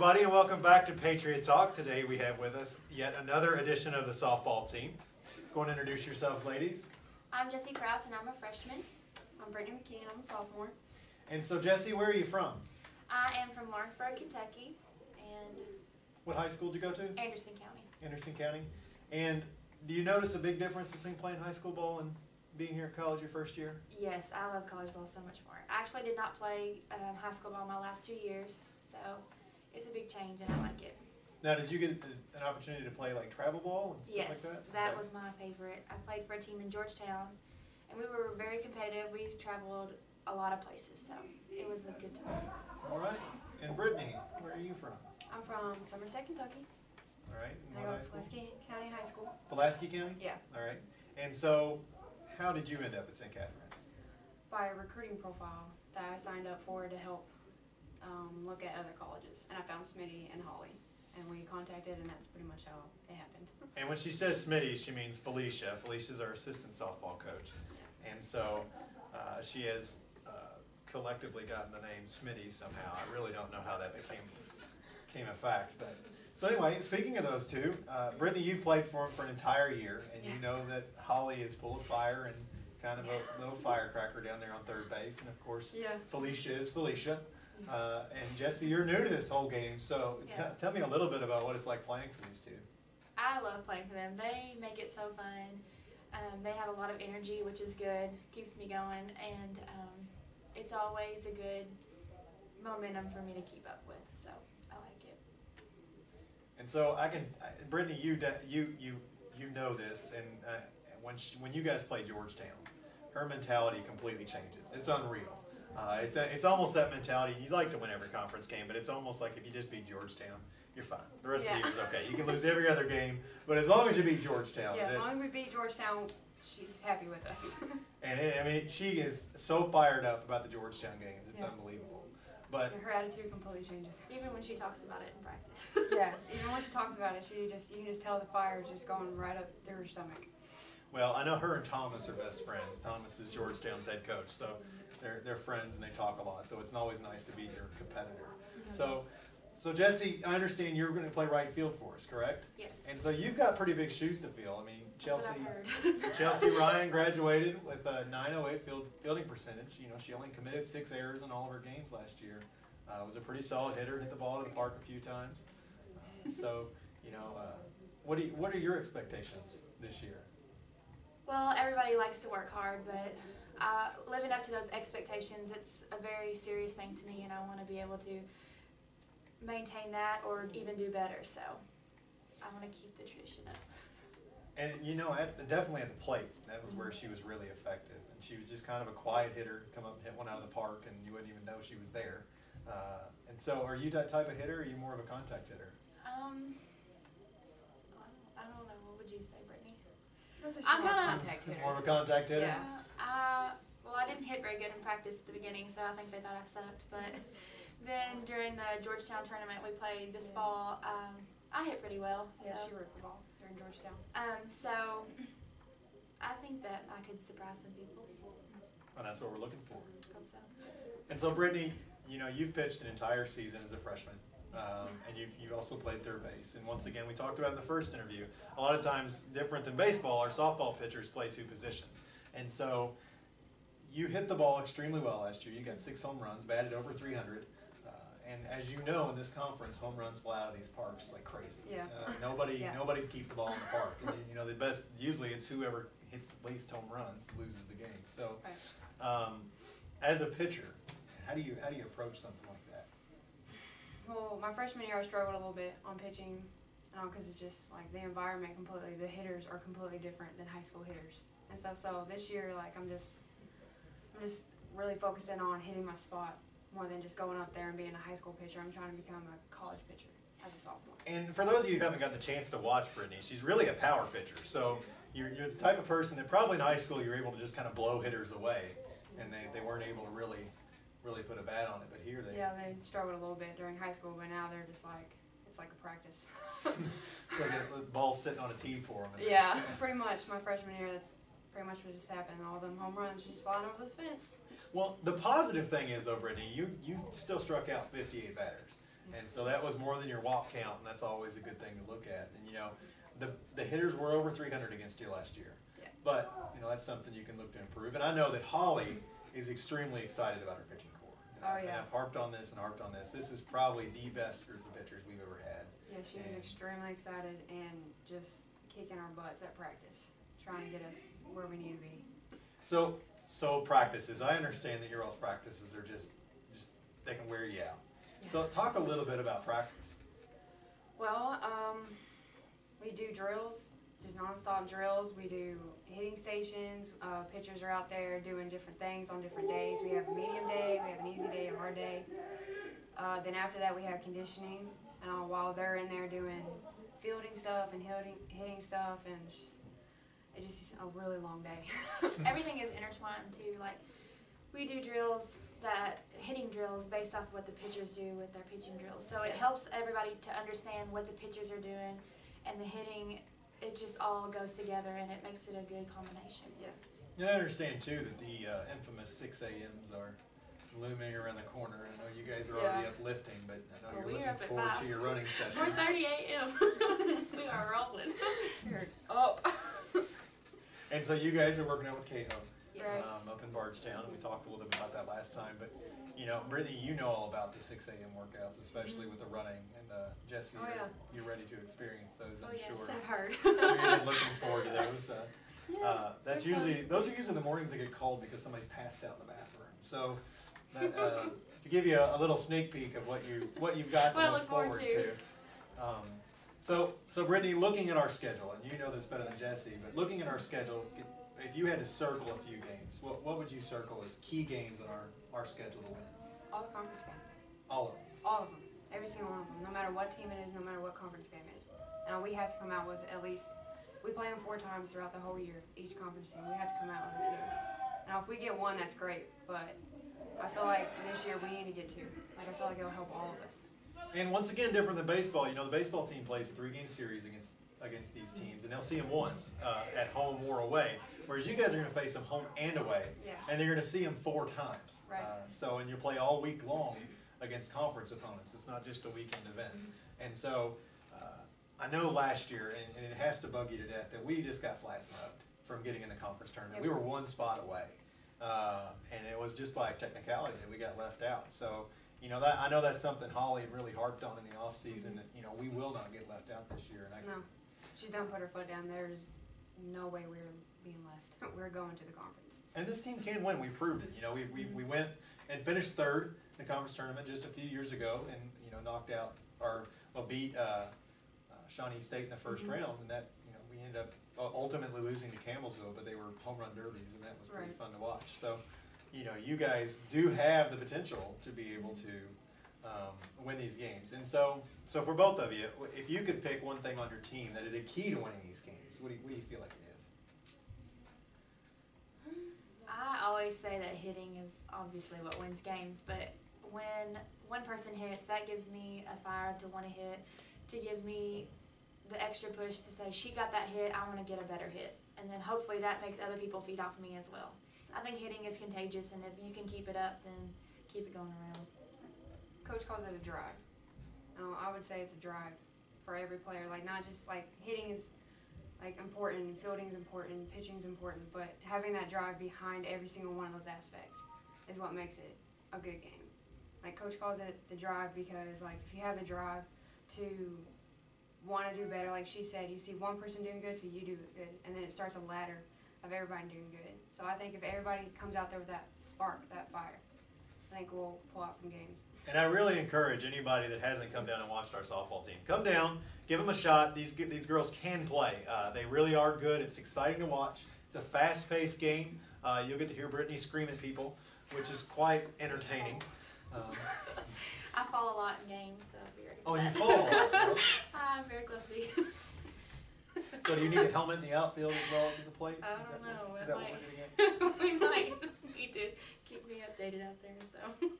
everybody, and welcome back to Patriot Talk. Today we have with us yet another edition of the softball team. Go and introduce yourselves, ladies. I'm Jessie and I'm a freshman. I'm Brittany, Mckee, and I'm a sophomore. And so, Jessie, where are you from? I am from Lawrenceburg, Kentucky, and what high school did you go to? Anderson County. Anderson County. And do you notice a big difference between playing high school ball and being here at college your first year? Yes, I love college ball so much more. I actually did not play high school ball my last 2 years, so it's a big change and I like it. Now, did you get an opportunity to play like travel ball and stuff Yes, like that? that was my favorite. I played for a team in Georgetown, and we were very competitive. We traveled a lot of places, so it was a good time. All right. And Brittany, where are you from? I'm from Somerset, Kentucky. All right. And I go to Pulaski County High School. Pulaski County? Yeah. All right. And so, how did you end up at St. Catherine? By a recruiting profile that I signed up for to help look at other colleges. And I found Smitty and Holly. And we contacted, and that's pretty much how it happened. And when she says Smitty, she means Felicia. Felicia's our assistant softball coach. Yeah. And so she has collectively gotten the name Smitty somehow. I really don't know how that became a fact. But so anyway, speaking of those two, Brittany, you've played for them for an entire year, and you know that Holly is full of fire and kind of a little firecracker down there on third base. And of course, Felicia is Felicia. And Jessie, you're new to this whole game, so tell me a little bit about what it's like playing for these two. I love playing for them. They make it so fun. They have a lot of energy, which is good, keeps me going, and it's always a good momentum for me to keep up with, so I like it. And so Brittany, you know this, and when you guys play Georgetown, her mentality completely changes. It's unreal. It's almost that mentality. You'd like to win every conference game, but it's almost like if you just beat Georgetown, you're fine. The rest of the year is okay. You can lose every other game, but as long as you beat Georgetown. Yeah, as long as we beat Georgetown, she's happy with us. And I mean, she is so fired up about the Georgetown games. It's unbelievable. But her attitude completely changes. Even when she talks about it in practice. Yeah, even when she talks about it, you can just tell the fire is just going right up through her stomach. Well, I know her and Thomas are best friends. Thomas is Georgetown's head coach, so they're friends and they talk a lot. So it's always nice to beat your competitor. So Jessie, I understand you're going to play right field for us, correct? Yes. And so you've got pretty big shoes to fill. I mean, Chelsea Ryan graduated with a .908 fielding percentage. You know, she only committed 6 errors in all of her games last year. Was a pretty solid hitter, hit the ball to the park a few times. So, you know, what are your expectations this year? Well, everybody likes to work hard, but living up to those expectations, it's a very serious thing to me, and I want to be able to maintain that or even do better, so I want to keep the tradition up. And you know, definitely at the plate, that was where she was really effective. And she was just kind of a quiet hitter, come up and hit one out of the park, and you wouldn't even know she was there. And so, are you that type of hitter, or are you more of a contact hitter? I don't know. What would you say, Brittany? I'm kind of contact hitter. More of a contact hitter? Yeah. Well, I didn't hit very good in practice at the beginning, so I think they thought I sucked. But then during the Georgetown tournament we played this fall, I hit pretty well. So. Yeah, she ripped the ball during Georgetown. So I think that I could surprise some people. Well, that's what we're looking for. Hope so. And so, Brittany, you know, you've pitched an entire season as a freshman. And you've also played third base. And once again, we talked about in the first interview, a lot of times, different than baseball, our softball pitchers play 2 positions. And so you hit the ball extremely well last year. You got 6 home runs, batted over 300. And as you know, in this conference, home runs fly out of these parks like crazy. Yeah. Nobody can keep the ball in the park. And, you know, the best, usually it's whoever hits the least home runs loses the game. So as a pitcher, how do you approach something like that? Well, my freshman year I struggled a little bit on pitching, because it's just like the environment completely, the hitters are completely different than high school hitters and stuff. So this year, like I'm just really focusing on hitting my spot more than just going up there and being a high school pitcher. I'm trying to become a college pitcher as a sophomore. And for those of you who haven't gotten the chance to watch Brittany, she's really a power pitcher. So you're the type of person that probably in high school you're able to just kind of blow hitters away, and they weren't able to really put a bat on it. But here they struggled a little bit during high school, but now they're just like it's like a practice. So the ball's sitting on a tee for them. Yeah, pretty much. My freshman year, that's pretty much what just happened. All them home runs just flying over this fence. Well, the positive thing is, though, Brittany, you still struck out 58 batters. And so that was more than your walk count, and that's always a good thing to look at. And, you know, the hitters were over 300 against you last year. Yeah. But, you know, that's something you can look to improve. And I know that Holly is extremely excited about her pitching core. You know, Oh, and yeah. I've harped on this and harped on this. This is probably the best group of pitchers we've ever had. Yeah, she was extremely excited and just kicking our butts at practice, trying to get us where we need to be. So practices. I understand that your all's practices are just they can wear you out. So talk a little bit about practice. Well, we do drills, just nonstop drills. We do hitting stations. Pitchers are out there doing different things on different days. We have a medium day, we have an easy day, a hard day. Then after that, we have conditioning, and while they're in there doing fielding stuff and hitting stuff, and it's just a really long day. Everything is intertwined too. Like, we do hitting drills based off of what the pitchers do with their pitching drills. So it helps everybody to understand what the pitchers are doing, and the hitting, it just all goes together, and it makes it a good combination. Yeah. And I understand too that the infamous 6 a.m.s are looming around the corner. I know you guys are already uplifting, but I know Well, you're we're looking up at forward 5. to your running session. 4:30 a.m. We are rolling. You're up. And so you guys are working out with Cahill Yes. up in Bardstown, and we talked a little bit about that last time. But you know, Brittany, you know all about the 6 a.m. workouts, especially with the running. And Jessie, Oh, yeah. you're ready to experience those, I'm Oh yes, sure. I've heard. So you're really looking forward to those. Those are usually the mornings that get called because somebody's passed out in the bathroom. So that, to give you a little sneak peek of what you've got What I to look look forward forward to. So Brittany, looking at our schedule, and you know this better than Jessie, but looking at our schedule, if you had to circle a few games, what would you circle as key games on our schedule to win? All the conference games. All of them. All of them. Every single one of them. No matter what team it is, no matter what conference game it is. And we have to come out with at least, we play them 4 times throughout the whole year, each conference team. We have to come out with a 2. Now if we get 1, that's great, but I feel like this year we need to get 2. Like, I feel like it'll help all of us. And once again, different than baseball. You know, the baseball team plays a 3-game series against these teams, and they'll see them once at home or away. Whereas you guys are going to face them home and away, Yeah. and you're going to see them 4 times. Right. And you play all week long against conference opponents. It's not just a weekend event. And so I know last year, and it has to bug you to death, that we just got flat smoked from getting in the conference tournament. Yep. We were 1 spot away, and it was just by technicality that we got left out. So. You know, I know that's something Holly really harped on in the off season. That, you know, we will not get left out this year. And No. She's done put her foot down. There's no way we're being left. We're going to the conference. And this team can win. We've proved it. You know, we went and finished 3rd in the conference tournament just a few years ago, and you know, beat Shawnee State in the 1st round, and that, you know, we ended up ultimately losing to Campbellsville, but they were home run derbies, and that was pretty Right. fun to watch. So, you know, you guys do have the potential to be able to win these games. And so for both of you, if you could pick one thing on your team that is a key to winning these games, what do you feel like it is? I always say that hitting is obviously what wins games, but when one person hits, that gives me a fire to want to hit, to give me the extra push to say, she got that hit, I want to get a better hit. And then hopefully that makes other people feed off me as well. I think hitting is contagious, and if you can keep it up, then keep it going around. Coach calls it a drive. I would say it's a drive for every player. Like, not just like hitting is like important, fielding is important, pitching is important, but having that drive behind every single one of those aspects is what makes it a good game. Like, Coach calls it the drive because, like, if you have the drive to want to do better, like she said, you see one person doing good, so you do it good, and then it starts a ladder of everybody doing good. So I think if everybody comes out there with that spark, that fire, I think we'll pull out some games. And I really encourage anybody that hasn't come down and watched our softball team, come down, give them a shot. These girls can play. They really are good. It's exciting to watch. It's a fast-paced game. You'll get to hear Brittany scream at people, which is quite entertaining. I fall a lot in games, so be ready for Oh, that. you fall. I'm very clumsy. So do you need a helmet in the outfield as well as at the plate? I don't know. Is It that what might- we're getting at? We might need to keep me updated out there, so.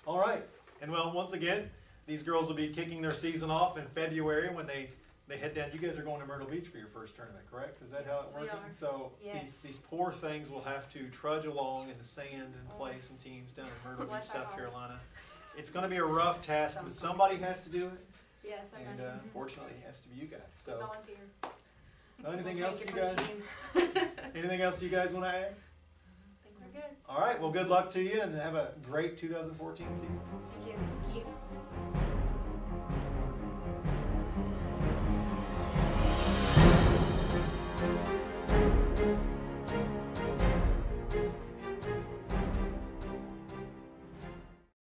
All right. And well, once again, these girls will be kicking their season off in February when they head down. You guys are going to Myrtle Beach for your first tournament, correct? Is that how Yes, it's we working? are. So Yes. these poor things will have to trudge along in the sand and play some teams down in Myrtle Beach, Bless our South hearts. Carolina. it's going to be a rough task, but somebody has to do it. Yes, I And imagine. fortunately, it has to be you guys. So, Volunteer. anything We'll else take you it from guys? team. Anything else you guys want to add? I think we're good. All right. Well, good luck to you, and have a great 2014 season. Thank you. Thank you.